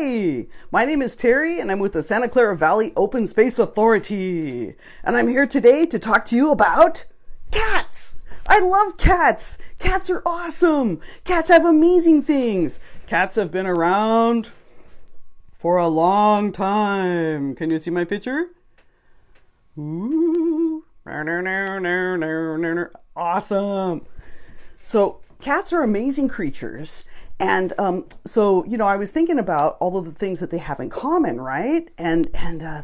Hi, my name is Terry and I'm with the Santa Clara Valley Open Space Authority. And I'm here today to talk to you about cats. I love cats. Cats are awesome. Cats have amazing things. Cats have been around for a long time. Can you see my picture? Ooh. Awesome. So cats are amazing creatures. And so, I was thinking about all of the things that they have in common, right? And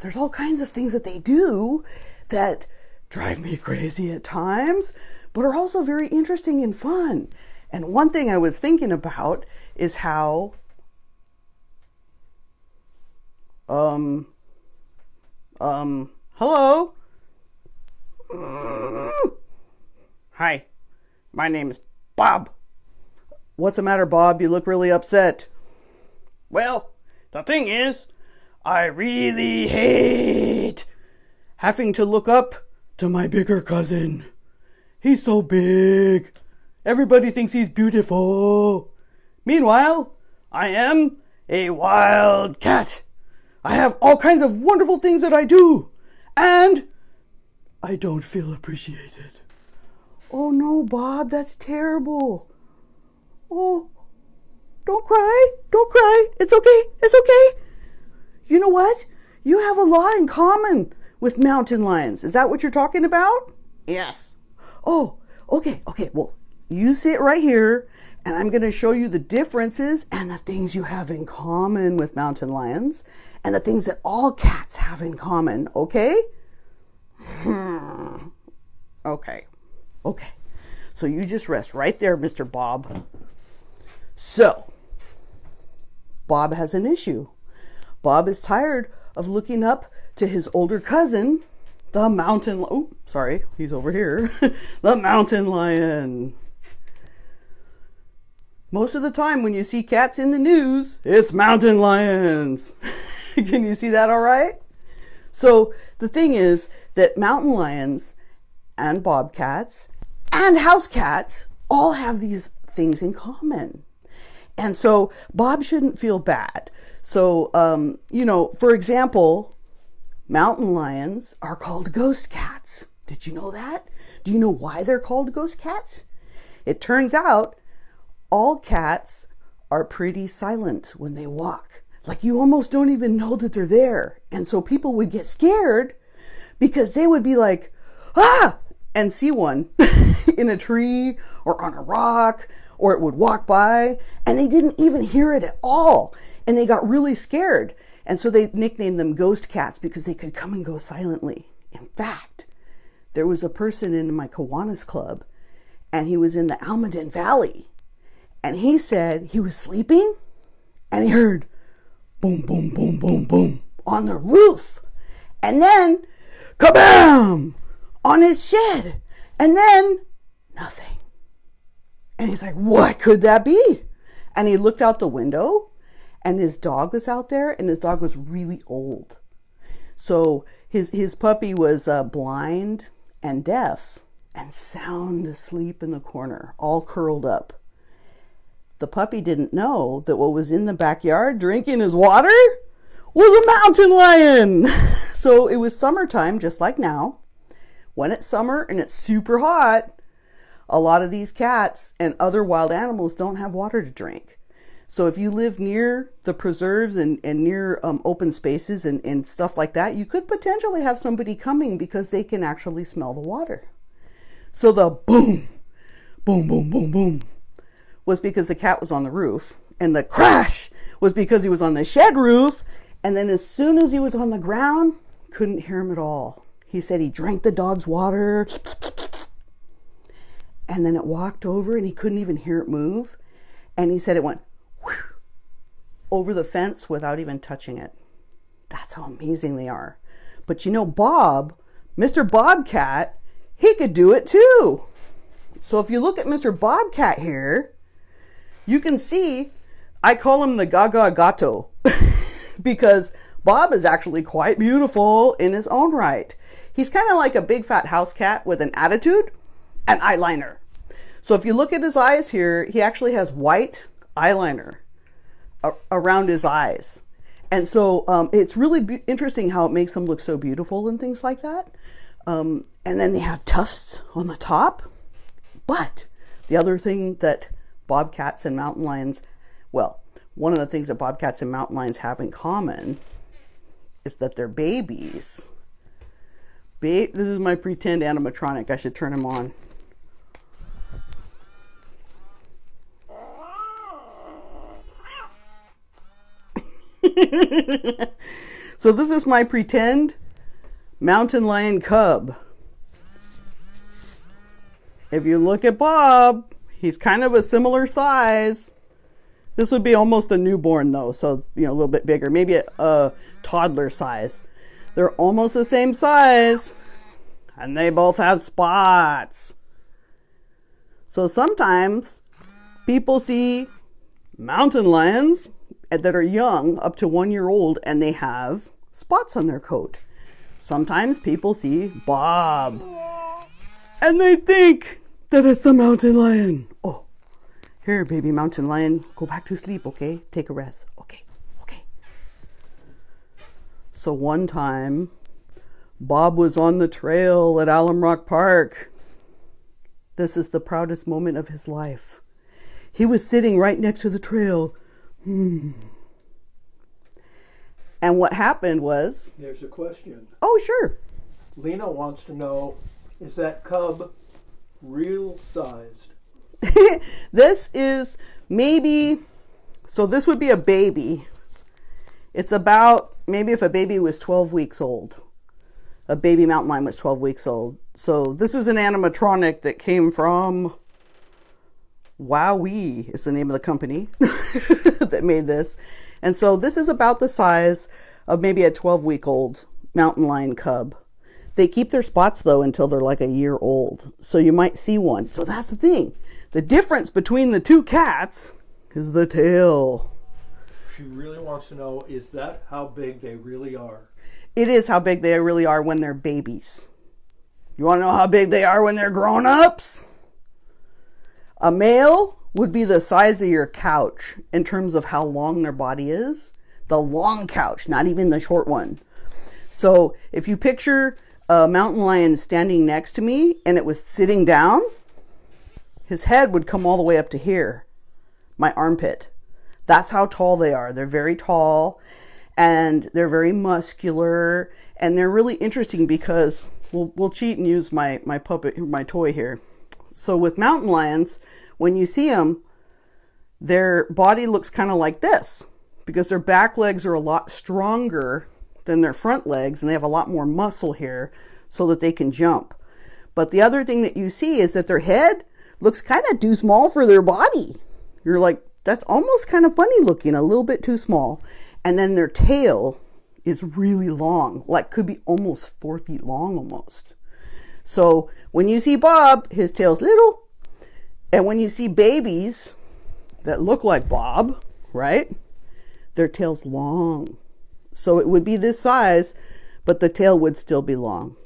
there's all kinds of things that they do that drive me crazy at times, but are also very interesting and fun. And one thing I was thinking about is how, hello? Hi, my name is Bob. What's the matter, Bob? You look really upset. Well, the thing is, I really hate having to look up to my bigger cousin. He's so big. Everybody thinks he's beautiful. Meanwhile, I am a wild cat. I have all kinds of wonderful things that I do, and I don't feel appreciated. Oh no, Bob, that's terrible. Oh, don't cry. It's okay. You know what? You have a lot in common with mountain lions. Is that what you're talking about? Yes. Oh, okay. Well, you sit right here and I'm going to show you the differences and the things you have in common with mountain lions and the things that all cats have in common, okay? Okay. So you just rest right there, Mr. Bob. So, Bob has an issue. Bob is tired of looking up to his older cousin, the mountain... Oh, sorry, he's over here. The mountain lion. Most of the time when you see cats in the news, it's mountain lions. Can you see that all right? So, the thing is that mountain lions and bobcats and house cats all have these things in common. And so Bob shouldn't feel bad. So, for example, mountain lions are called ghost cats. Did you know that? Do you know why they're called ghost cats? It turns out all cats are pretty silent when they walk. Like you almost don't even know that they're there. And so people would get scared because they would be like, ah, and see one in a tree or on a rock, or it would walk by and they didn't even hear it at all. And they got really scared. And so they nicknamed them ghost cats because they could come and go silently. In fact, there was a person in my Kiwanis club and he was in the Almaden Valley. And he said he was sleeping and he heard boom, boom, boom, boom, boom on the roof. And then kabam on his shed. And then nothing. And he's like, what could that be? And he looked out the window and his dog was out there and his dog was really old. So his puppy was blind and deaf and sound asleep in the corner, all curled up. The puppy didn't know that what was in the backyard drinking his water was a mountain lion. So it was summertime, just like now. When it's summer and it's super hot, a lot of these cats and other wild animals don't have water to drink. So if you live near the preserves and near open spaces and stuff like that, you could potentially have somebody coming because they can actually smell the water. So the boom, boom, boom, boom, boom was because the cat was on the roof, and the crash was because he was on the shed roof. And then as soon as he was on the ground, couldn't hear him at all. He said he drank the dog's water. And then it walked over and he couldn't even hear it move. And he said it went whew, over the fence without even touching it. That's how amazing they are. But Bob, Mr. Bobcat, he could do it too. So if you look at Mr. Bobcat here, you can see I call him the Gaga Gato because Bob is actually quite beautiful in his own right. He's kind of like a big fat house cat with an attitude and eyeliner. So if you look at his eyes here, he actually has white eyeliner around his eyes. And so it's really interesting how it makes them look so beautiful and things like that. And then they have tufts on the top. But the other thing that bobcats and mountain lions, well, one of the things that bobcats and mountain lions have in common is that they're babies. This is my pretend animatronic. I should turn him on. So this is my pretend mountain lion cub. If you look at Bob, he's kind of a similar size. This would be almost a newborn though, so a little bit bigger, maybe a toddler size. They're almost the same size, and they both have spots. So sometimes people see mountain lions that are young, up to 1 year old, and they have spots on their coat. Sometimes people see Bob, and they think that it's the mountain lion. Oh, here, baby mountain lion, go back to sleep, okay? Take a rest. Okay. So one time, Bob was on the trail at Alum Rock Park. This is the proudest moment of his life. He was sitting right next to the trail. And what happened was... There's a question. Oh, sure. Lena wants to know, is that cub real sized? This is maybe... So this would be a baby. It's about... Maybe if a baby was 12 weeks old. A baby mountain lion was 12 weeks old. So this is an animatronic that came from... Wowee is the name of the company that made this. And so this is about the size of maybe a 12-week-old mountain lion cub. They keep their spots, though, until they're like a year old. So you might see one. So that's the thing. The difference between the two cats is the tail. She really wants to know, is that how big they really are? It is how big they really are when they're babies. You want to know how big they are when they're grown-ups? A male would be the size of your couch in terms of how long their body is. The long couch, not even the short one. So if you picture a mountain lion standing next to me and it was sitting down, his head would come all the way up to here, my armpit. That's how tall they are. They're very tall and they're very muscular, and they're really interesting because we'll cheat and use my puppet, my toy here. So with mountain lions, when you see them, their body looks kind of like this because their back legs are a lot stronger than their front legs, and they have a lot more muscle here so that they can jump. But the other thing that you see is that their head looks kind of too small for their body. You're like, that's almost kind of funny looking, a little bit too small. And then their tail is really long, like could be almost 4 feet long almost. So when you see Bob, his tail's little. And when you see babies that look like Bob, right? Their tail's long. So it would be this size, but the tail would still be long.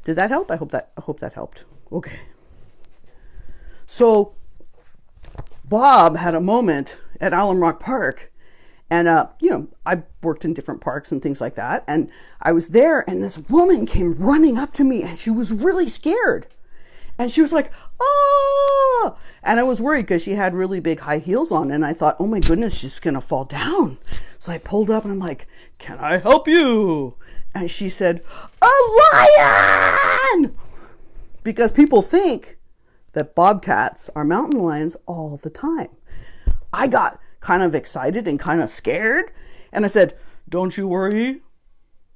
Did that help? I hope that helped. Okay. So Bob had a moment at Alum Rock Park. And, I worked in different parks and things like that. And I was there, and this woman came running up to me, and she was really scared. And she was like, oh! And I was worried because she had really big high heels on. And I thought, oh my goodness, she's going to fall down. So I pulled up, and I'm like, can I help you? And she said, a lion! Because people think that bobcats are mountain lions all the time. I got kind of excited and kind of scared. And I said, don't you worry.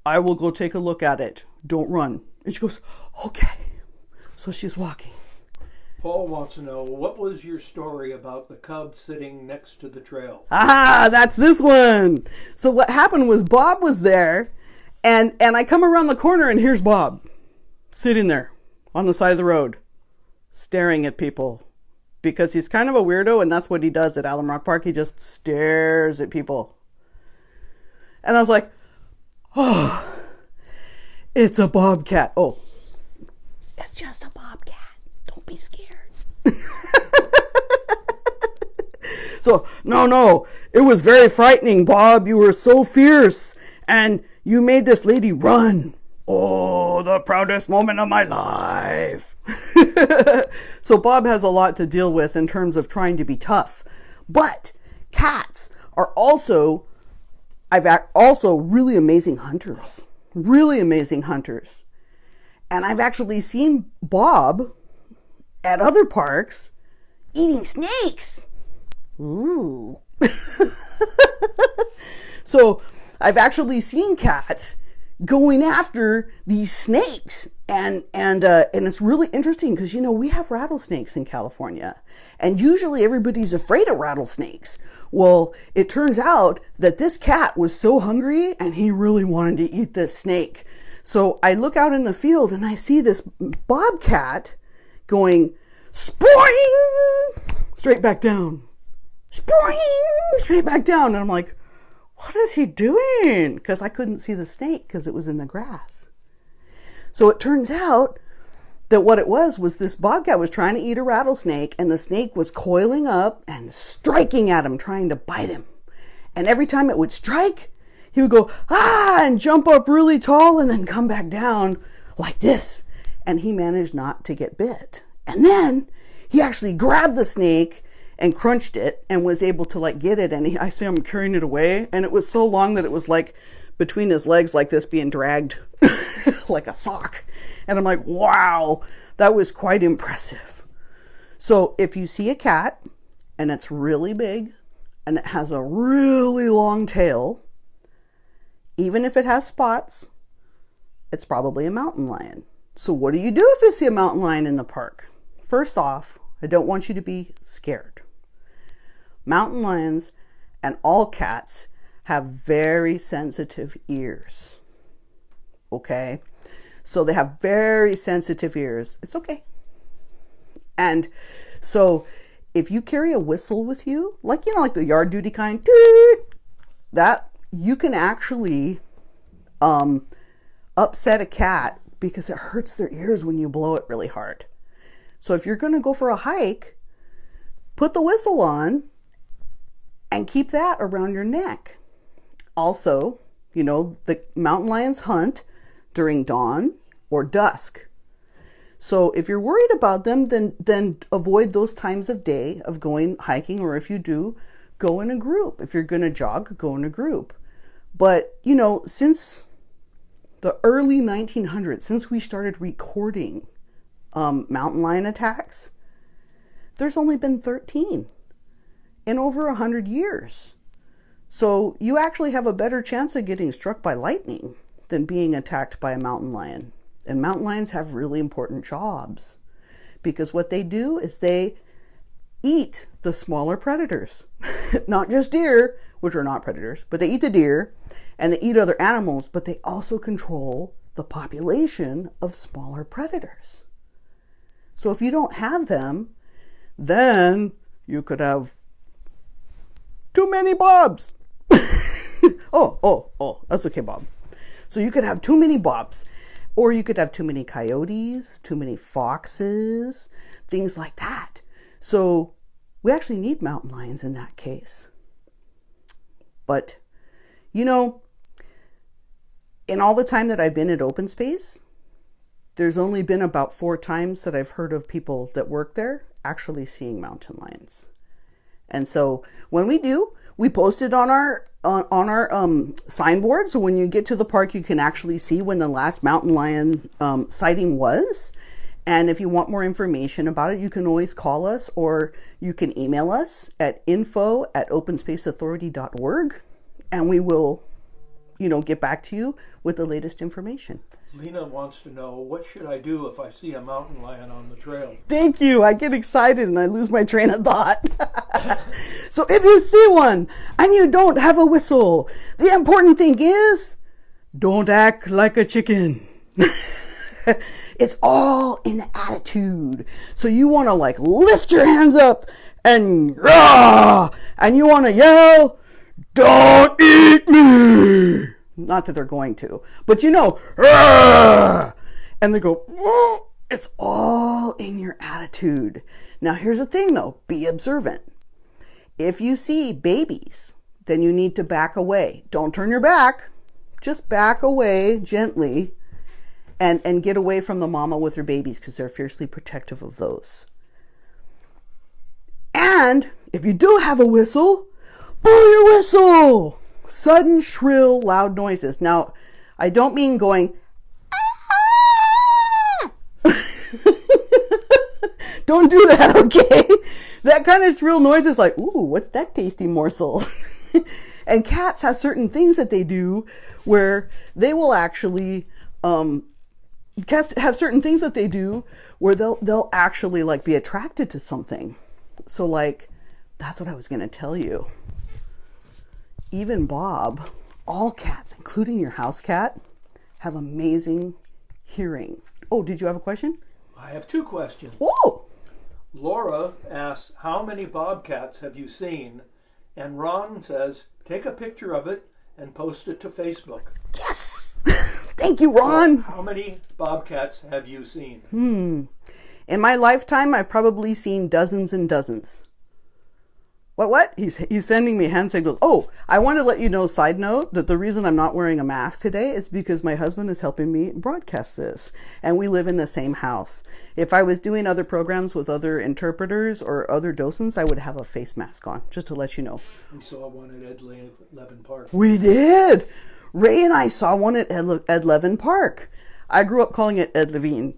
I will go take a look at it. Don't run. And she goes, okay. So she's walking. Paul wants to know, what was your story about the cub sitting next to the trail? Ah, that's this one. So what happened was Bob was there, and I come around the corner, and here's Bob sitting there on the side of the road, staring at people. Because he's kind of a weirdo, and that's what he does at Alum Rock Park. He just stares at people. And I was like, oh, it's a bobcat. Oh, it's just a bobcat. Don't be scared. So, no, it was very frightening, Bob. You were so fierce, and you made this lady run. Oh, the proudest moment of my life. So Bob has a lot to deal with in terms of trying to be tough. But cats are also really amazing hunters. Really amazing hunters. And I've actually seen Bob at other parks eating snakes. Ooh. So I've actually seen cats going after these snakes. And it's really interesting because, we have rattlesnakes in California. And usually everybody's afraid of rattlesnakes. Well, it turns out that this cat was so hungry and he really wanted to eat this snake. So I look out in the field and I see this bobcat going spoing straight back down. Spoing straight back down. And I'm like, what is he doing? Because I couldn't see the snake because it was in the grass. So it turns out that what it was this bobcat was trying to eat a rattlesnake, and the snake was coiling up and striking at him, trying to bite him. And every time it would strike, he would go, and jump up really tall and then come back down like this. And he managed not to get bit. And then he actually grabbed the snake and crunched it and was able to get it. And I see him carrying it away. And it was so long that it was between his legs like this, being dragged like a sock. And I'm like, wow, that was quite impressive. So if you see a cat and it's really big and it has a really long tail, even if it has spots, it's probably a mountain lion. So what do you do if you see a mountain lion in the park? First off, I don't want you to be scared. Mountain lions and all cats have very sensitive ears. Okay? So they have very sensitive ears. It's okay. And so if you carry a whistle with you, like the yard duty kind, that you can actually upset a cat because it hurts their ears when you blow it really hard. So if you're going to go for a hike, put the whistle on and keep that around your neck. Also, the mountain lions hunt during dawn or dusk. So if you're worried about them, then avoid those times of day of going hiking, or if you do, go in a group. If you're going to jog, go in a group. But, since the early 1900s, since we started recording mountain lion attacks, there's only been 13 in over 100 years. So you actually have a better chance of getting struck by lightning than being attacked by a mountain lion. And mountain lions have really important jobs because what they do is they eat the smaller predators, not just deer, which are not predators, but they eat the deer and they eat other animals, but they also control the population of smaller predators. So if you don't have them, then you could have too many Bobs. Oh, that's okay, Bob. So you could have too many Bobs, or you could have too many coyotes, too many foxes, things like that. So we actually need mountain lions in that case. But, in all the time that I've been at open space, there's only been about 4 times that I've heard of people that work there actually seeing mountain lions. And so when we do, we post it on our signboard. So when you get to the park, you can actually see when the last mountain lion sighting was. And if you want more information about it, you can always call us or you can email us at info@openspaceauthority.org. And we will, get back to you with the latest information. Lena wants to know, what should I do if I see a mountain lion on the trail? Thank you. I get excited and I lose my train of thought. So if you see one and you don't have a whistle, the important thing is don't act like a chicken. It's all in the attitude. So you want to lift your hands up and rah, and you want to yell, "Don't eat me!" Not that they're going to, but rah, and they go, "Whoa." It's all in your attitude. Now here's the thing though, be observant. if you see babies, then you need to back away. Don't turn your back. Just back away gently and get away from the mama with her babies because they're fiercely protective of those. And if you do have a whistle, blow your whistle. Sudden, shrill, loud noises. Now, I don't mean going, ah! Don't do that, okay? That kind of shrill noise is like, ooh, what's that tasty morsel? And cats have certain things that they do where they will actually, cats have certain things that they do where they'll actually like be attracted to something. So like, that's what I was going to tell you. Even Bob, all cats, including your house cat, have amazing hearing. Oh, did you have a question? I have 2 questions. Oh! Laura asks, how many bobcats have you seen? And Ron says, take a picture of it and post it to Facebook. Yes! Thank you, Ron. So, how many bobcats have you seen? In my lifetime, I've probably seen dozens and dozens. What? He's sending me hand signals. Oh, I want to let you know, side note, that the reason I'm not wearing a mask today is because my husband is helping me broadcast this. And we live in the same house. If I was doing other programs with other interpreters or other docents, I would have a face mask on, just to let you know. We saw one at Ed Levin Park. We did! Ray and I saw one at Ed Levin Park. I grew up calling it Ed Levine.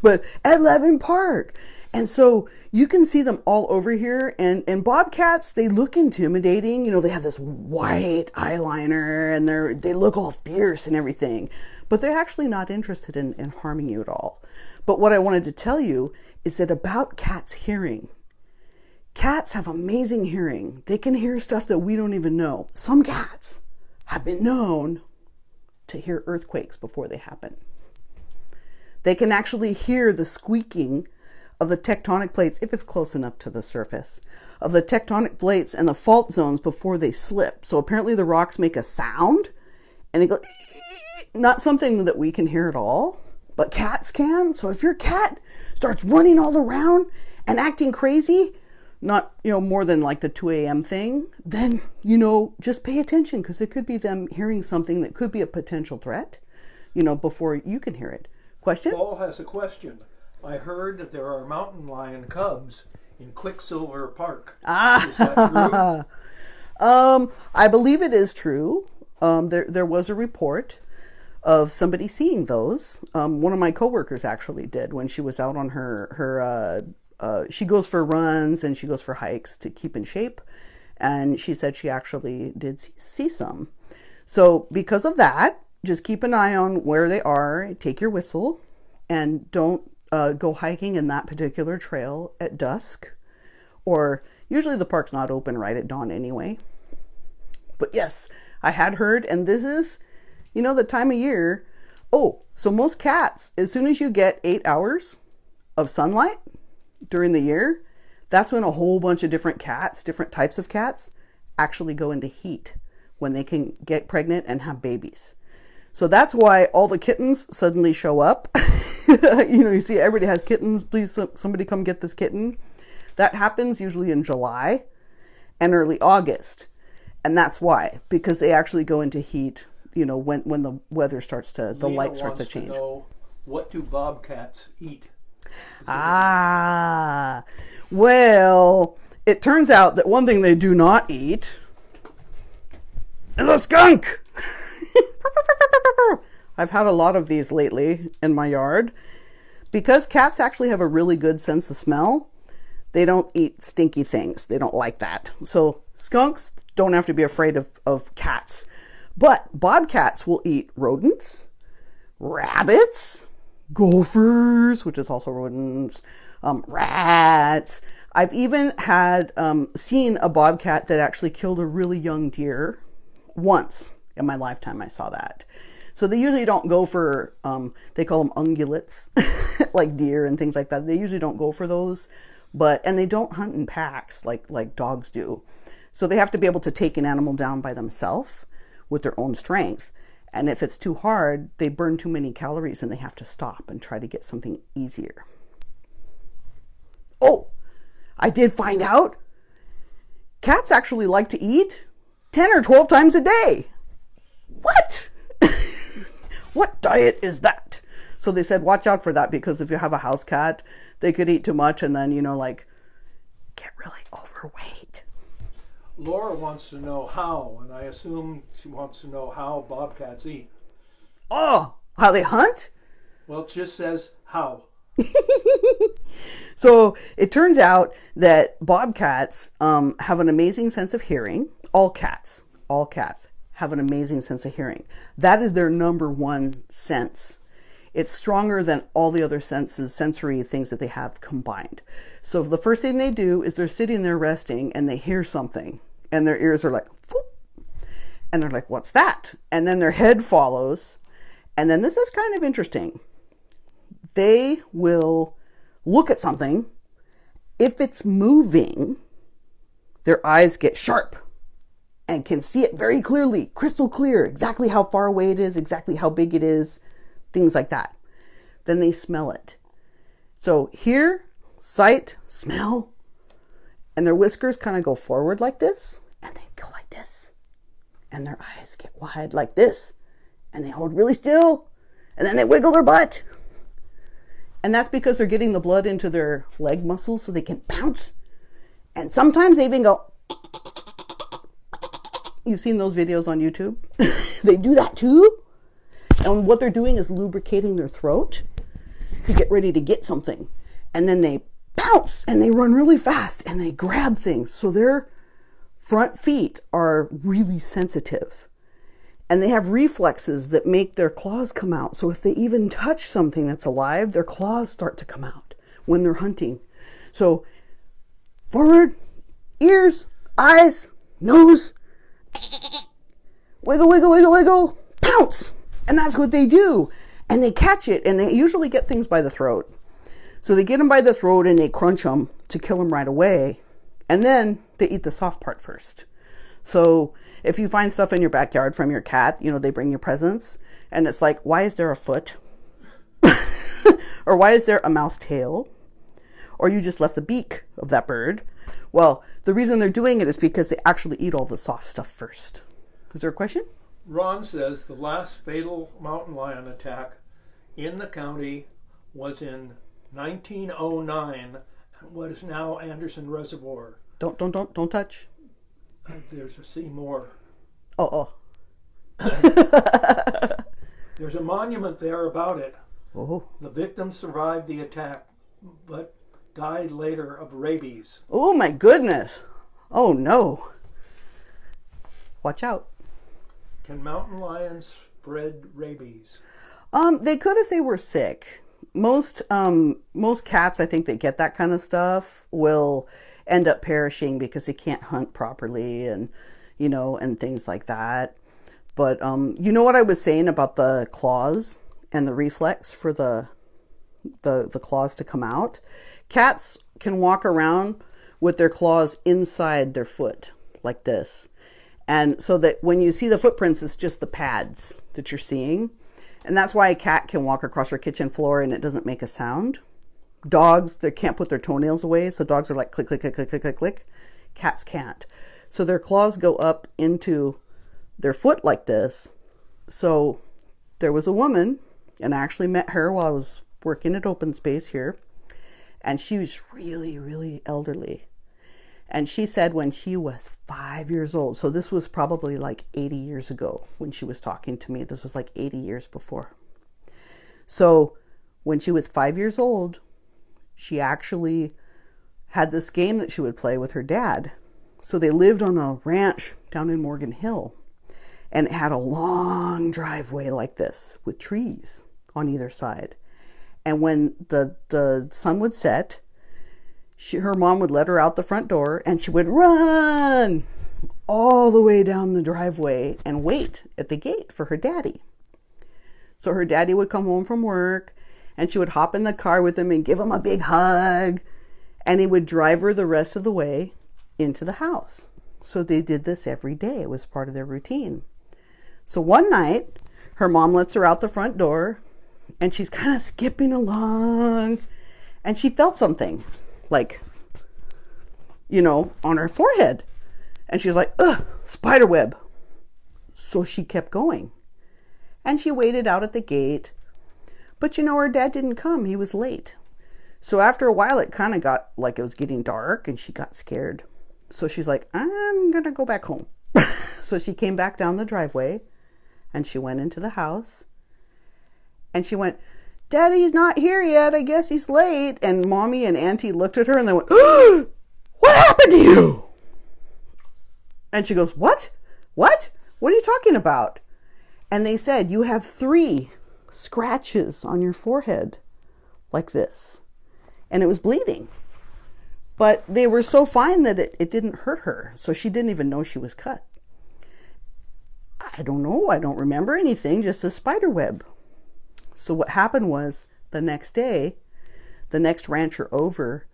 But Ed Levin Park. And so you can see them all over here. And bobcats, they look intimidating. You know, they have this white eyeliner and they look all fierce and everything. But they're actually not interested in harming you at all. But what I wanted to tell you is that about cats' hearing. Cats have amazing hearing. They can hear stuff that we don't even know. Some cats have been known to hear earthquakes before they happen. They can actually hear the squeaking of the tectonic plates, if it's close enough to the surface, of the tectonic plates and the fault zones before they slip. So apparently the rocks make a sound and they go, not something that we can hear at all, but cats can. So if your cat starts running all around and acting crazy, not, more than like the 2 a.m. thing, then, just pay attention because it could be them hearing something that could be a potential threat, before you can hear it. Question? Paul has a question. I heard that there are mountain lion cubs in Quicksilver Park. Is that true? I believe it is true. There was a report of somebody seeing those. One of my coworkers actually did when she was out on her she goes for runs and she goes for hikes to keep in shape. And she said she actually did see some. So because of that, just keep an eye on where they are. Take your whistle and don't go hiking in that particular trail at dusk, or usually the park's not open right at dawn anyway. But yes, I had heard, and this is, the time of year. Oh, so most cats, as soon as you get 8 hours of sunlight during the year, that's when a whole bunch of different cats, different types of cats, actually go into heat when they can get pregnant and have babies. So that's why all the kittens suddenly show up. You see everybody has kittens. Please, somebody come get this kitten. That happens usually in July and early August. And that's why, because they actually go into heat, when the weather starts to, the Lena light starts to change. To know, what do bobcats eat? Well, it turns out that one thing they do not eat is a skunk. I've had a lot of these lately in my yard. Because cats actually have a really good sense of smell, they don't eat stinky things. They don't like that. So skunks don't have to be afraid of cats. But bobcats will eat rodents, rabbits, gophers, which is also rodents, rats. I've even had seen a bobcat that actually killed a really young deer once in my lifetime. I saw that. So they usually don't go for, they call them ungulates, like deer and things like that. They usually don't go for those, and they don't hunt in packs like dogs do. So they have to be able to take an animal down by themselves with their own strength. And if it's too hard, they burn too many calories and they have to stop and try to get something easier. Oh, I did find out cats actually like to eat 10 or 12 times a day. What? What diet is that? So they said, watch out for that, because if you have a house cat, they could eat too much and then, like, get really overweight. Laura wants to know how, and I assume she wants to know how bobcats eat. Oh, how they hunt? Well, it just says how. So it turns out that bobcats have an amazing sense of hearing. All cats have an amazing sense of hearing. That is their number one sense. It's stronger than all the other sensory things that they have combined. So the first thing they do is they're sitting there resting and they hear something and their ears are like, whoop, and they're like, what's that? And then their head follows. And then this is kind of interesting. They will look at something. If it's moving, their eyes get sharp and can see it very clearly, crystal clear, exactly how far away it is, exactly how big it is, things like that. Then they smell it. So hear, sight, smell, and their whiskers kind of go forward like this, and they go like this. And their eyes get wide like this, and they hold really still, and then they wiggle their butt. And that's because they're getting the blood into their leg muscles so they can bounce. And sometimes they even go. You've seen those videos on YouTube? They do that too. And what they're doing is lubricating their throat to get ready to get something. And then they bounce and they run really fast and they grab things. So their front feet are really sensitive. And they have reflexes that make their claws come out. So if they even touch something that's alive, their claws start to come out when they're hunting. So forward, ears, eyes, nose, wiggle, wiggle, wiggle, wiggle, pounce. And that's what they do. And they catch it, and they usually get things by the throat. So they get them by the throat and they crunch them to kill them right away. And then they eat the soft part first. So if you find stuff in your backyard from your cat, they bring you presents, and it's like, why is there a foot? Or why is there a mouse tail? Or you just left the beak of that bird. Well, the reason they're doing it is because they actually eat all the soft stuff first. Is there a question? Ron says the last fatal mountain lion attack in the county was in 1909 at what is now Anderson Reservoir. Don't touch. There's a see more. Oh. There's a monument there about it. Oh. The victim survived the attack, but died later of rabies. Oh my goodness. Oh no. Watch out. Can mountain lions spread rabies? They could if they were sick. Most cats, I think, that get that kind of stuff will end up perishing because they can't hunt properly and things like that. But what I was saying about the claws and the reflex for the claws to come out? Cats can walk around with their claws inside their foot like this. And so that when you see the footprints, it's just the pads that you're seeing. And that's why a cat can walk across our kitchen floor and it doesn't make a sound. Dogs, they can't put their toenails away. So dogs are like click, click, click, click, click, click, click. Cats can't. So their claws go up into their foot like this. So there was a woman, and I actually met her while I was working at Open Space here. And she was really, really elderly. And she said when she was 5 years old, so this was probably like 80 years ago when she was talking to me. This was like 80 years before. So when she was 5 years old, she actually had this game that she would play with her dad. So they lived on a ranch down in Morgan Hill. And it had a long driveway like this with trees on either side. And when the sun would set, her mom would let her out the front door and she would run all the way down the driveway and wait at the gate for her daddy. So her daddy would come home from work and she would hop in the car with him and give him a big hug. And he would drive her the rest of the way into the house. So they did this every day. It was part of their routine. So one night, her mom lets her out the front door and she's kind of skipping along and she felt something like, on her forehead. And she's like, ugh, spider web. So she kept going. And she waited out at the gate. But her dad didn't come. He was late. So after a while, it kind of got like it was getting dark and she got scared. So she's like, I'm going to go back home. So she came back down the driveway and she went into the house. And she went, Daddy's not here yet. I guess he's late. And Mommy and Auntie looked at her and they went, oh, what happened to you? And she goes, what? What? What are you talking about? And they said, you have 3 scratches on your forehead like this. And it was bleeding. But they were so fine that it didn't hurt her. So she didn't even know she was cut. I don't know. I don't remember anything, just a spider web. So what happened was the next day, the next rancher over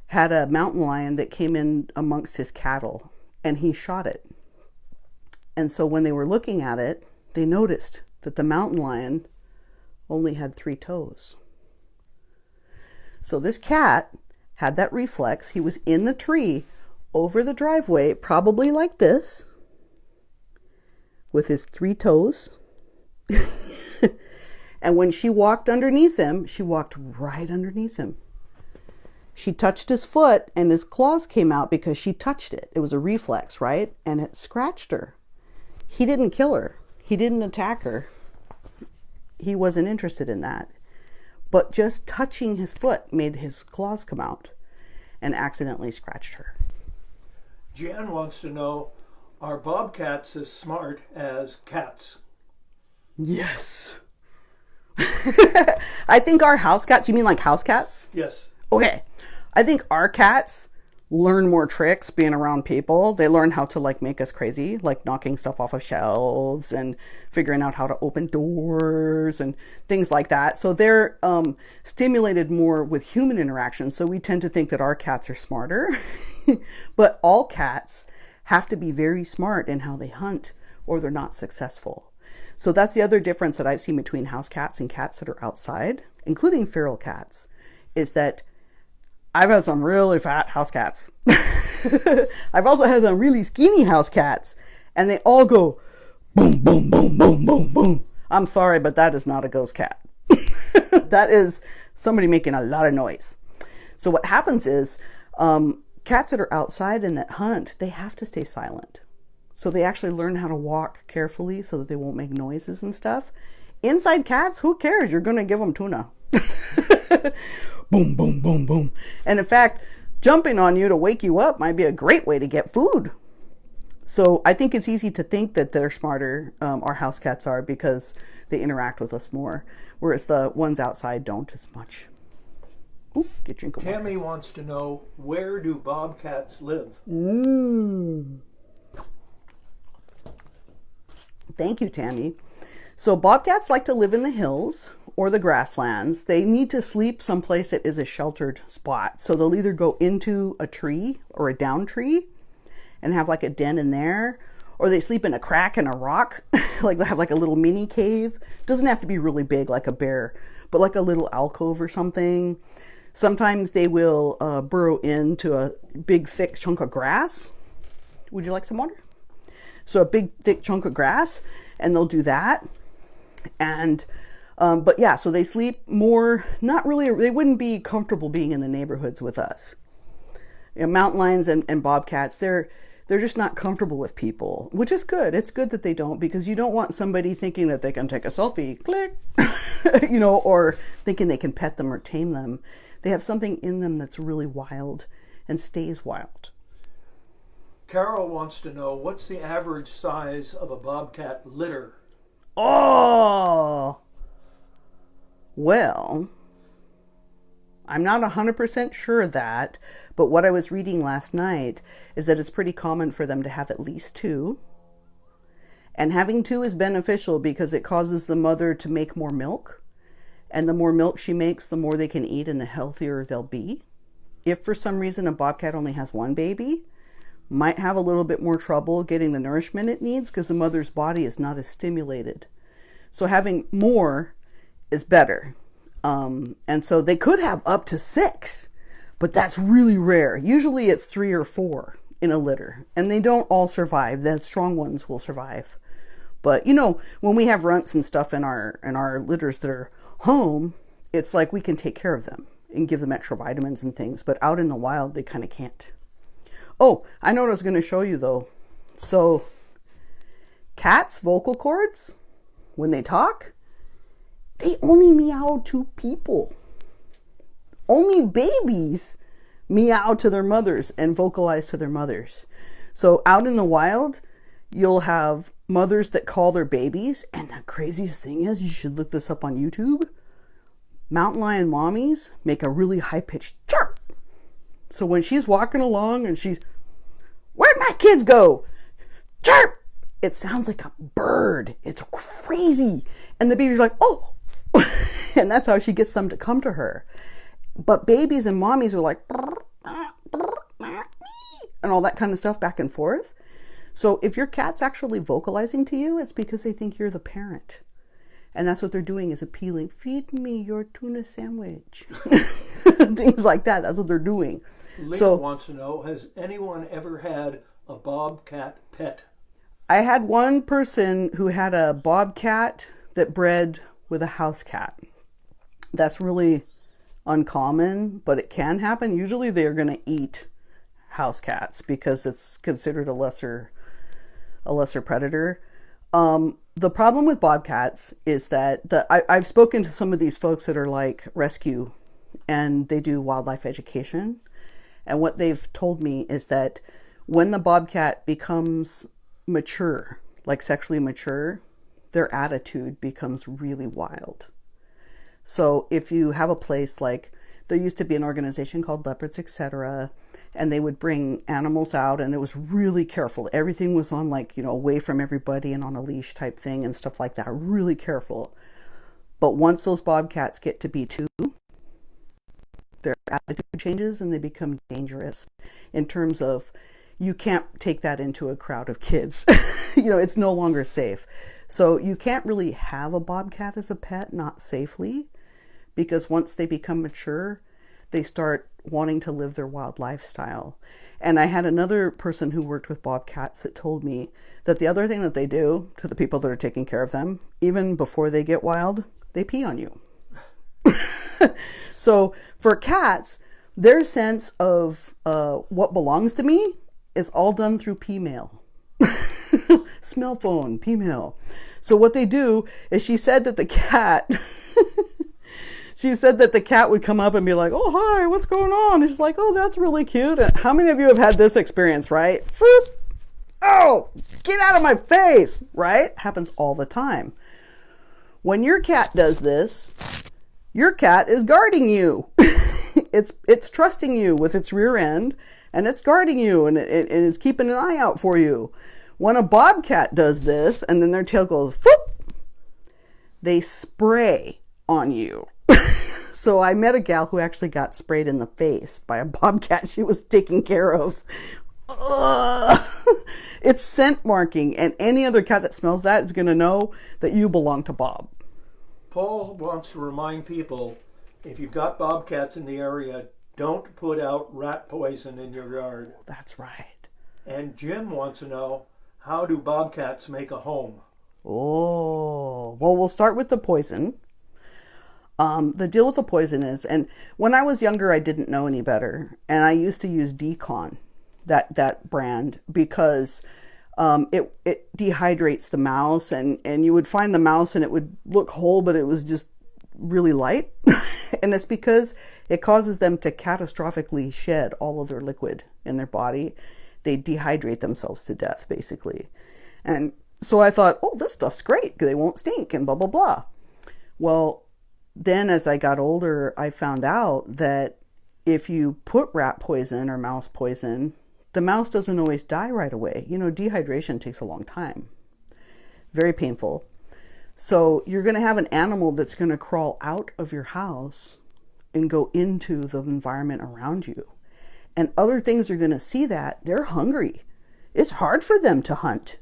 had a mountain lion that came in amongst his cattle and he shot it. And so when they were looking at it, they noticed that the mountain lion only had 3 toes. So this cat had that reflex. He was in the tree over the driveway, probably like this, with his 3 toes. And when she walked underneath him, she walked right underneath him. She touched his foot and his claws came out because she touched it. It was a reflex, right? And it scratched her. He didn't kill her. He didn't attack her. He wasn't interested in that. But just touching his foot made his claws come out and accidentally scratched her. Jan wants to know, are bobcats as smart as cats? Yes. I think our house cats, you mean like house cats? Yes. Okay. I think our cats learn more tricks being around people. They learn how to like make us crazy, like knocking stuff off of shelves and figuring out how to open doors and things like that. So they're stimulated more with human interaction. So we tend to think that our cats are smarter, but all cats have to be very smart in how they hunt or they're not successful. So that's the other difference that I've seen between house cats and cats that are outside, including feral cats, is that I've had some really fat house cats. I've also had some really skinny house cats, and they all go boom, boom, boom, boom, boom, boom. I'm sorry, but that is not a ghost cat. That is somebody making a lot of noise. So what happens is cats that are outside and that hunt, they have to stay silent. So they actually learn how to walk carefully so that they won't make noises and stuff. Inside cats, who cares? You're going to give them tuna. Boom, boom, boom, boom. And in fact, jumping on you to wake you up might be a great way to get food. So I think it's easy to think that they're smarter, our house cats are, because they interact with us more, whereas the ones outside don't as much. Ooh, get drink of water. Tammy wants to know, where do bobcats live? Thank you, Tammy. So bobcats like to live in the hills or the grasslands. They need to sleep someplace that is a sheltered spot. So they'll either go into a tree or a down tree and have like a den in there, or they sleep in a crack in a rock. Like they have like a little mini cave. Doesn't have to be really big like a bear, but like a little alcove or something. Sometimes they will burrow into a big thick chunk of grass. Would you like some water? So a big thick chunk of grass, and they'll do that. And but yeah, so they sleep more, not really, they wouldn't be comfortable being in the neighborhoods with us. Mountain lions and bobcats, they're just not comfortable with people, which is good. It's good that they don't, because you don't want somebody thinking that they can take a selfie, click, or thinking they can pet them or tame them. They have something in them that's really wild and stays wild. Carol wants to know, what's the average size of a bobcat litter? Oh, well, I'm not 100% sure of that, but what I was reading last night is that it's pretty common for them to have at least 2. And having 2 is beneficial because it causes the mother to make more milk. And the more milk she makes, the more they can eat and the healthier they'll be. If for some reason a bobcat only has 1 baby, might have a little bit more trouble getting the nourishment it needs because the mother's body is not as stimulated. So having more is better. And so they could have up to 6, but that's really rare. Usually it's 3 or 4 in a litter, and they don't all survive. The strong ones will survive. But you know, when we have runts and stuff in our litters that are home, it's like we can take care of them and give them extra vitamins and things. But out in the wild, they kind of can't. Oh, I know what I was going to show you though. So cats' vocal cords, when they talk, they only meow to people. Only babies meow to their mothers and vocalize to their mothers. So out in the wild, you'll have mothers that call their babies. And the craziest thing is, you should look this up on YouTube. Mountain lion mommies make a really high-pitched chirp. So when she's walking along and she's, where'd my kids go? Chirp! It sounds like a bird. It's crazy. And the baby's like, oh. And that's how she gets them to come to her. But babies and mommies are like, and all that kind of stuff back and forth. So if your cat's actually vocalizing to you, it's because they think you're the parent. And that's what they're doing, is appealing. Feed me your tuna sandwich. Things like that. That's what they're doing. Lena wants to know, has anyone ever had a bobcat pet? I had one person who had a bobcat that bred with a house cat. That's really uncommon, but it can happen. Usually they're going to eat house cats because it's considered a lesser predator. The problem with bobcats is that I've spoken to some of these folks that are like rescue, and they do wildlife education. And what they've told me is that when the bobcat becomes mature, like sexually mature, their attitude becomes really wild. So if you have a place like, there used to be an organization called Leopards, etc., and they would bring animals out, and it was really careful. Everything was on, like, you know, away from everybody and on a leash type thing and stuff like that. Really careful. But once those bobcats get to be 2, their attitude changes and they become dangerous in terms of, you can't take that into a crowd of kids. You know, it's no longer safe. So you can't really have a bobcat as a pet, not safely, because once they become mature, they start wanting to live their wild lifestyle. And I had another person who worked with bobcats that told me that the other thing that they do to the people that are taking care of them, even before they get wild, they pee on you. So for cats, their sense of what belongs to me is all done through pee mail. Smell phone, pee mail. So what they do is, she said that the cat would come up and be like, oh, hi, what's going on? And she's like, oh, that's really cute. And how many of you have had this experience, right? Oh, get out of my face, right? Happens all the time. When your cat does this, your cat is guarding you. It's trusting you with its rear end, and it's guarding you, and it's keeping an eye out for you. When a bobcat does this, and then their tail goes, whoop, they spray on you. So I met a gal who actually got sprayed in the face by a bobcat she was taking care of. It's scent marking, and any other cat that smells that is going to know that you belong to Bob. Paul wants to remind people, if you've got bobcats in the area, don't put out rat poison in your yard. That's right. And Jim wants to know, how do bobcats make a home? Oh, well, we'll start with the poison. The deal with the poison is, and when I was younger, I didn't know any better, and I used to use Decon, that brand, because it dehydrates the mouse, and you would find the mouse and it would look whole, but it was just really light. And it's because it causes them to catastrophically shed all of their liquid in their body. They dehydrate themselves to death, basically. And so I thought, oh, this stuff's great, they won't stink, and blah, blah, blah. Well, then as I got older, I found out that if you put rat poison or mouse poison, the mouse doesn't always die right away. You know, dehydration takes a long time. Very painful. So you're going to have an animal that's going to crawl out of your house and go into the environment around you. And other things are going to see that. They're hungry. It's hard for them to hunt.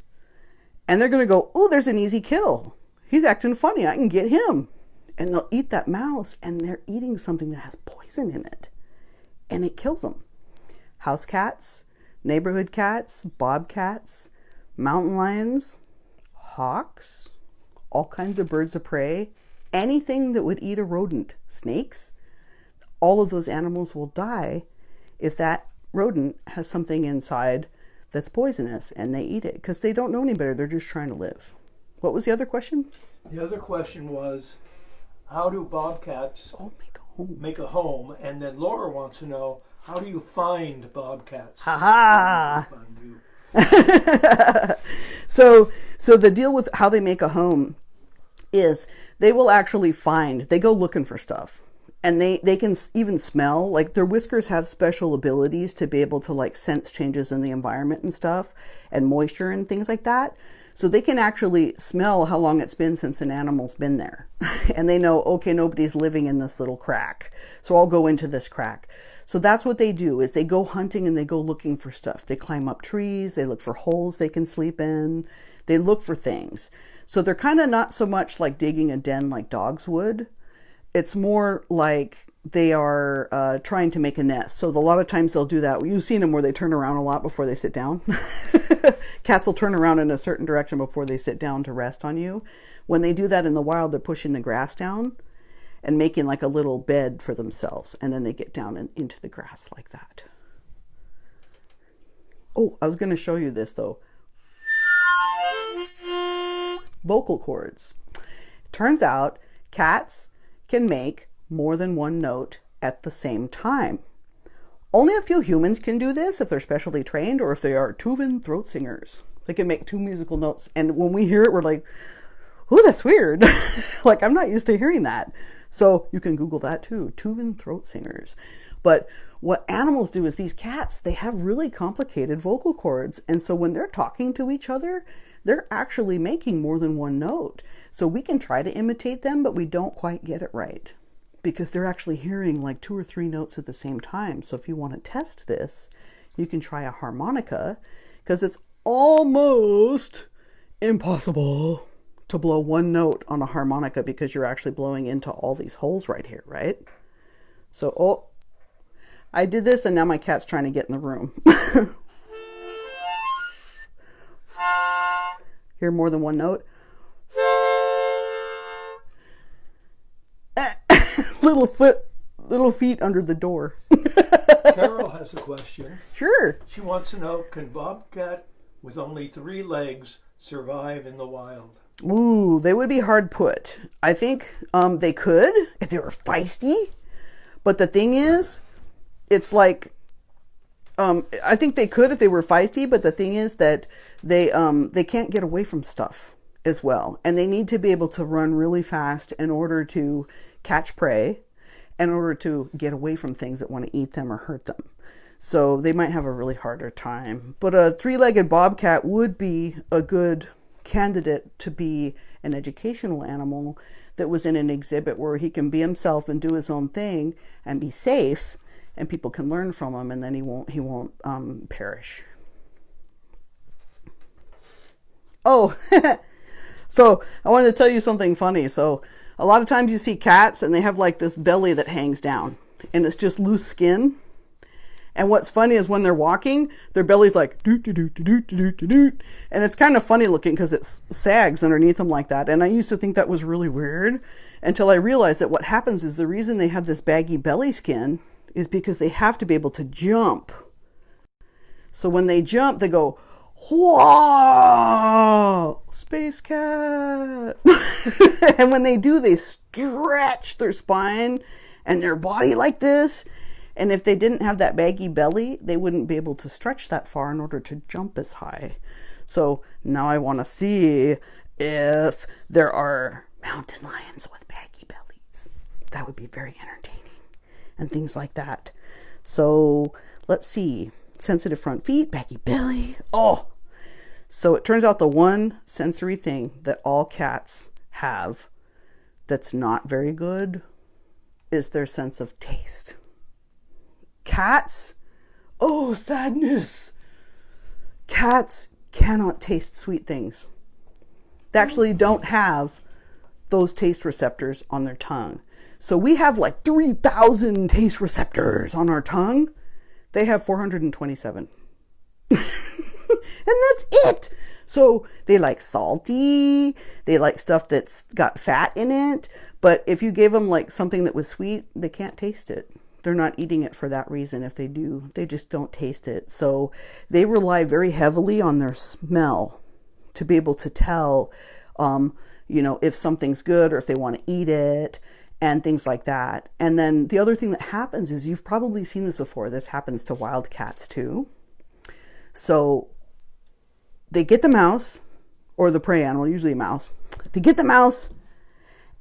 And they're going to go, oh, there's an easy kill. He's acting funny. I can get him. And they'll eat that mouse, and they're eating something that has poison in it. And it kills them. House cats, neighborhood cats, bobcats, mountain lions, hawks, all kinds of birds of prey, anything that would eat a rodent, snakes, all of those animals will die if that rodent has something inside that's poisonous and they eat it because they don't know any better. They're just trying to live. What was the other question? The other question was, how do bobcats make a home? And then Laura wants to know, how do you find bobcats? Ha ha! So the deal with how they make a home is they will actually they go looking for stuff. And they can even smell, like their whiskers have special abilities to be able to like sense changes in the environment and stuff and moisture and things like that. So they can actually smell how long it's been since an animal's been there. And they know, okay, nobody's living in this little crack. So I'll go into this crack. So that's what they do, is they go hunting and they go looking for stuff. They climb up trees, they look for holes they can sleep in, they look for things. So they're kind of not so much like digging a den like dogs would. It's more like they are trying to make a nest. So a lot of times they'll do that. You've seen them where they turn around a lot before they sit down. Cats will turn around in a certain direction before they sit down to rest on you. When they do that in the wild, they're pushing the grass down and making like a little bed for themselves. And then they get down into the grass like that. Oh, I was going to show you this though. Vocal cords. Turns out cats can make more than one note at the same time. Only a few humans can do this if they're specially trained or if they are Tuvan throat singers. They can make two musical notes, and when we hear it, we're like, oh, that's weird. Like, I'm not used to hearing that. So you can Google that too, Tuvan throat singers. But what animals do is these cats, they have really complicated vocal cords, and so when they're talking to each other, they're actually making more than one note. So we can try to imitate them, but we don't quite get it right because they're actually hearing like 2 or 3 notes at the same time. So if you want to test this, you can try a harmonica because it's almost impossible to blow one note on a harmonica because you're actually blowing into all these holes right here, right? So, oh, I did this and now my cat's trying to get in the room. Hear more than one note? Little feet under the door. Carol has a question. Sure. She wants to know, can bobcat with only 3 legs survive in the wild? Ooh, they would be hard put. I think they could if they were feisty. But the thing is, it's like, I think they could if they were feisty, but the thing is that they can't get away from stuff as well. And they need to be able to run really fast in order to catch prey, in order to get away from things that want to eat them or hurt them. So they might have a really harder time. But a 3-legged bobcat would be a good candidate to be an educational animal that was in an exhibit where he can be himself and do his own thing and be safe, and people can learn from him, and then he won't perish. Oh, so I wanted to tell you something funny. So a lot of times you see cats and they have like this belly that hangs down and it's just loose skin. And what's funny is when they're walking, their belly's like doot doot doot doot doot doot doot, and it's kind of funny looking because it sags underneath them like that. And I used to think that was really weird until I realized that what happens is the reason they have this baggy belly skin is because they have to be able to jump. So when they jump, they go, whoa, space cat. And when they do, they stretch their spine and their body like this. And if they didn't have that baggy belly, they wouldn't be able to stretch that far in order to jump as high. So now I want to see if there are mountain lions with baggy bellies. That would be very entertaining and things like that. So let's see. Sensitive front feet, baggy belly. Oh, so it turns out the one sensory thing that all cats have that's not very good is their sense of taste. Cats, oh, sadness. Cats cannot taste sweet things. They actually don't have those taste receptors on their tongue. So we have like 3,000 taste receptors on our tongue. They have 427. And that's it. So they like salty, they like stuff that's got fat in it, but if you gave them like something that was sweet, they can't taste it. They're not eating it for that reason. If they do, they just don't taste it. So they rely very heavily on their smell to be able to tell, if something's good or if they want to eat it and things like that. And then the other thing that happens is, you've probably seen this before. This happens to wild cats too. So they get the mouse or the prey animal, usually a mouse. They get the mouse,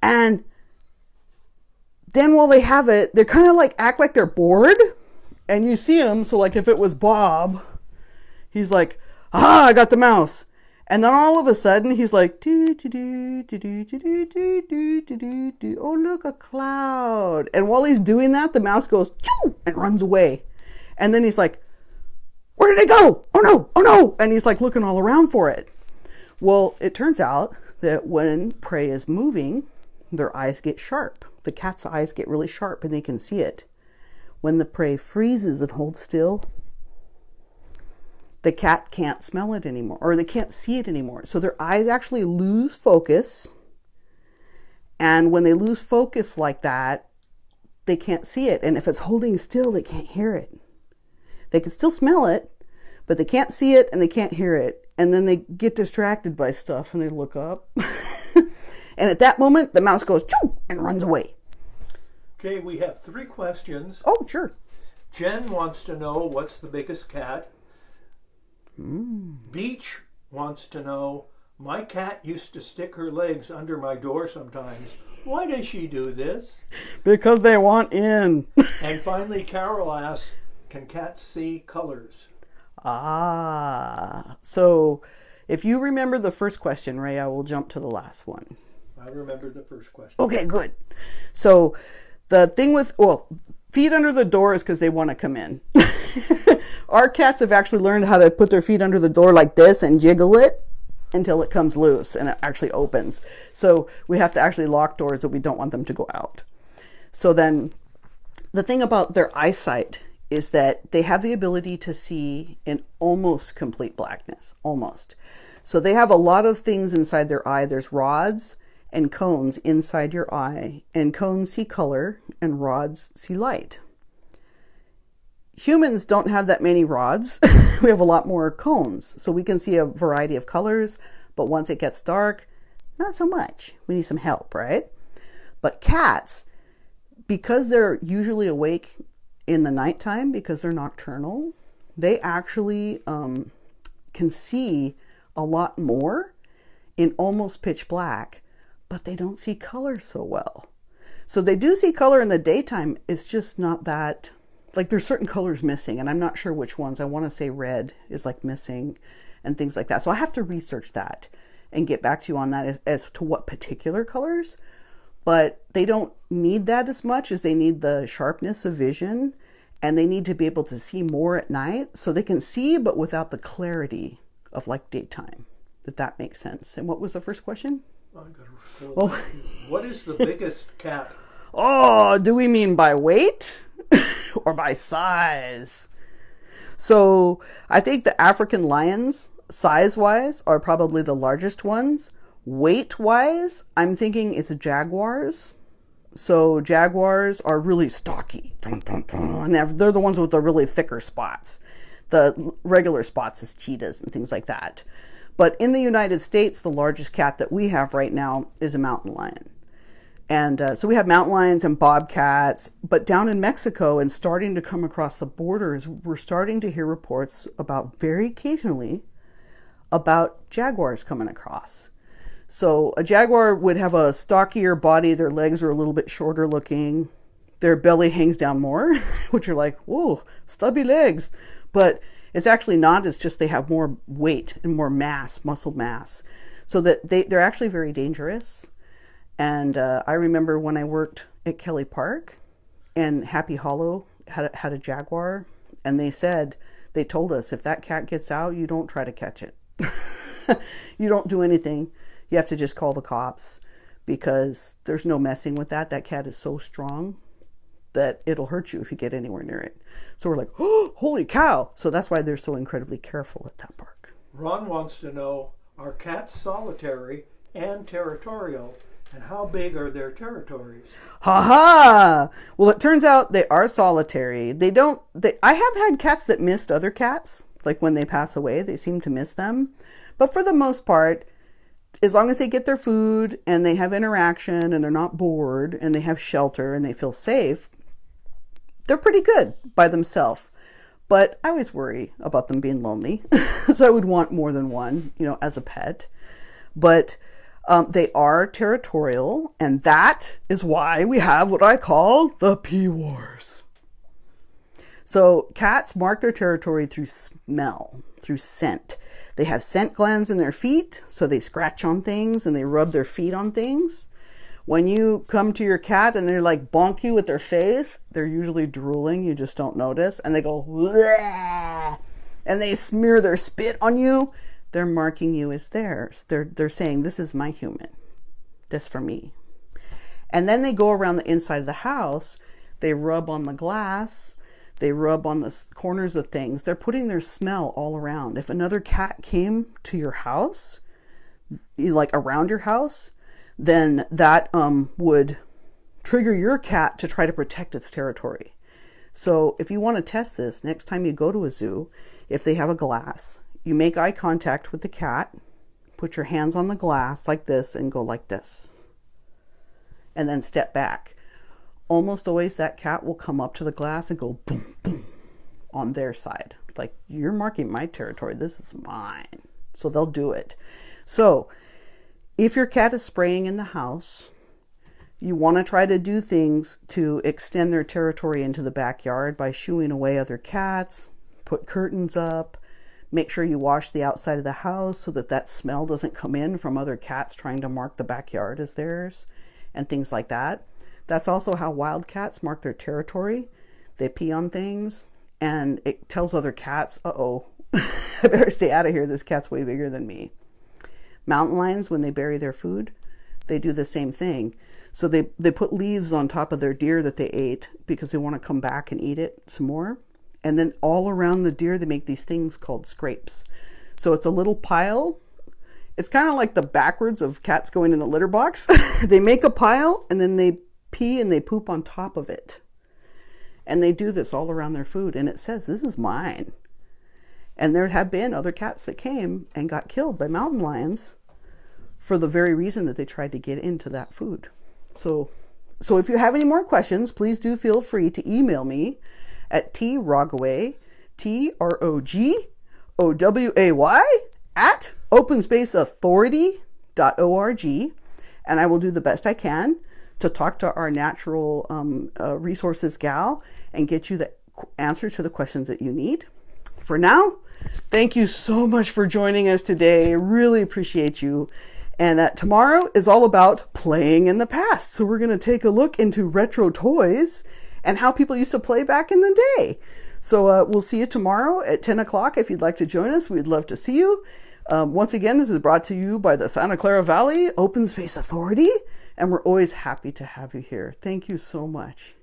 and then while they have it, they're kind of like act like they're bored, and you see them. So like if it was Bob, he's like, I got the mouse. And then all of a sudden he's like, oh, look, a cloud. And while he's doing that, the mouse goes, choo, and runs away. And then he's like, where did it go? Oh no, oh no. And he's like looking all around for it. Well, it turns out that when prey is moving, their eyes get sharp. The cat's eyes get really sharp and they can see it. When the prey freezes and holds still, the cat can't smell it anymore, or they can't see it anymore. So their eyes actually lose focus. And when they lose focus like that, they can't see it. And if it's holding still, they can't hear it. They can still smell it, but they can't see it and they can't hear it. And then they get distracted by stuff and they look up. And at that moment, the mouse goes, choo, and runs away. Okay, we have 3 questions. Oh, sure. Jen wants to know, what's the biggest cat? Beach wants to know, my cat used to stick her legs under my door sometimes. Why does she do this? Because they want in. And finally, Carol asks, can cats see colors? So if you remember the first question, Ray, I will jump to the last one. I remember the first question. Okay, good. So the thing with, feet under the door is because they want to come in. Our cats have actually learned how to put their feet under the door like this and jiggle it until it comes loose and it actually opens. So we have to actually lock doors that we don't want them to go out. So then the thing about their eyesight is that they have the ability to see in almost complete blackness, almost. So they have a lot of things inside their eye. There's rods and cones inside your eye, and cones see color and rods see light. Humans don't have that many rods. We have a lot more cones, so we can see a variety of colors, but once it gets dark, not so much. We need some help, right? But cats, because they're usually awake in the nighttime, because they're nocturnal, they actually can see a lot more in almost pitch black, but they don't see color so well. So they do see color in the daytime. It's just not that, like there's certain colors missing, and I'm not sure which ones. I want to say red is like missing and things like that. So I have to research that and get back to you on that as to what particular colors. But they don't need that as much as they need the sharpness of vision, and they need to be able to see more at night, so they can see but without the clarity of like daytime, if that makes sense. And what was the first question? What is the biggest cat? Oh, do we mean by weight or by size? So I think the African lions, size-wise, are probably the largest ones. Weight-wise, I'm thinking it's jaguars. So jaguars are really stocky. Dun, dun, dun. And they're the ones with the really thicker spots. The regular spots is cheetahs and things like that. But in the United States, the largest cat that we have right now is a mountain lion. And so we have mountain lions and bobcats. But down in Mexico and starting to come across the borders, we're starting to hear reports about, very occasionally, about jaguars coming across. So a jaguar would have a stockier body. Their legs are a little bit shorter looking. Their belly hangs down more, which are like, whoa, stubby legs. But it's actually not. It's just they have more weight and more mass, muscle mass. So that they're actually very dangerous. And I remember when I worked at Kelly Park and Happy Hollow had a jaguar. And they told us, if that cat gets out, you don't try to catch it. You don't do anything. You have to just call the cops, because there's no messing with that. That cat is so strong that it'll hurt you if you get anywhere near it. So we're like, oh, holy cow. So that's why they're so incredibly careful at that park. Ron wants to know, are cats solitary and territorial, and how big are their territories? Ha ha! Well, it turns out they are solitary. I have had cats that missed other cats. Like when they pass away, they seem to miss them. But for the most part, as long as they get their food and they have interaction and they're not bored and they have shelter and they feel safe, they're pretty good by themselves. But I always worry about them being lonely. So I would want more than one, as a pet. But they are territorial, and that is why we have what I call the P Wars. So cats mark their territory through smell, through scent. They have scent glands in their feet, so they scratch on things and they rub their feet on things. When you come to your cat and they're like bonk you with their face, they're usually drooling, you just don't notice, and they go, bleh, and they smear their spit on you. They're marking you as theirs. They're saying, this is my human. This for me. And then they go around the inside of the house. They rub on the glass. They rub on the corners of things. They're putting their smell all around. If another cat came to your house, like around your house, then that would trigger your cat to try to protect its territory. So if you want to test this, next time you go to a zoo, if they have a glass, you make eye contact with the cat, put your hands on the glass like this and go like this, and then step back. Almost always that cat will come up to the glass and go boom, boom on their side. Like, you're marking my territory. This is mine. So they'll do it. So if your cat is spraying in the house, you want to try to do things to extend their territory into the backyard by shooing away other cats, put curtains up, make sure you wash the outside of the house so that that smell doesn't come in from other cats trying to mark the backyard as theirs, and things like that. That's also how wild cats mark their territory. They pee on things and it tells other cats, uh-oh, I better stay out of here. This cat's way bigger than me. Mountain lions, when they bury their food, they do the same thing. So they put leaves on top of their deer that they ate because they want to come back and eat it some more. And then all around the deer, they make these things called scrapes. So it's a little pile. It's kind of like the backwards of cats going in the litter box. They make a pile and then they pee and they poop on top of it. And they do this all around their food. And it says, this is mine. And there have been other cats that came and got killed by mountain lions for the very reason that they tried to get into that food. So if you have any more questions, please do feel free to email me at trogaway, TROGOWAY at openspaceauthority.org. And I will do the best I can to talk to our natural resources gal and get you the answer to the questions that you need. For now, thank you so much for joining us today. Really appreciate you. And tomorrow is all about playing in the past. So we're going to take a look into retro toys and how people used to play back in the day. So we'll see you tomorrow at 10 o'clock. If you'd like to join us, we'd love to see you. Once again, this is brought to you by the Santa Clara Valley Open Space Authority, and we're always happy to have you here. Thank you so much.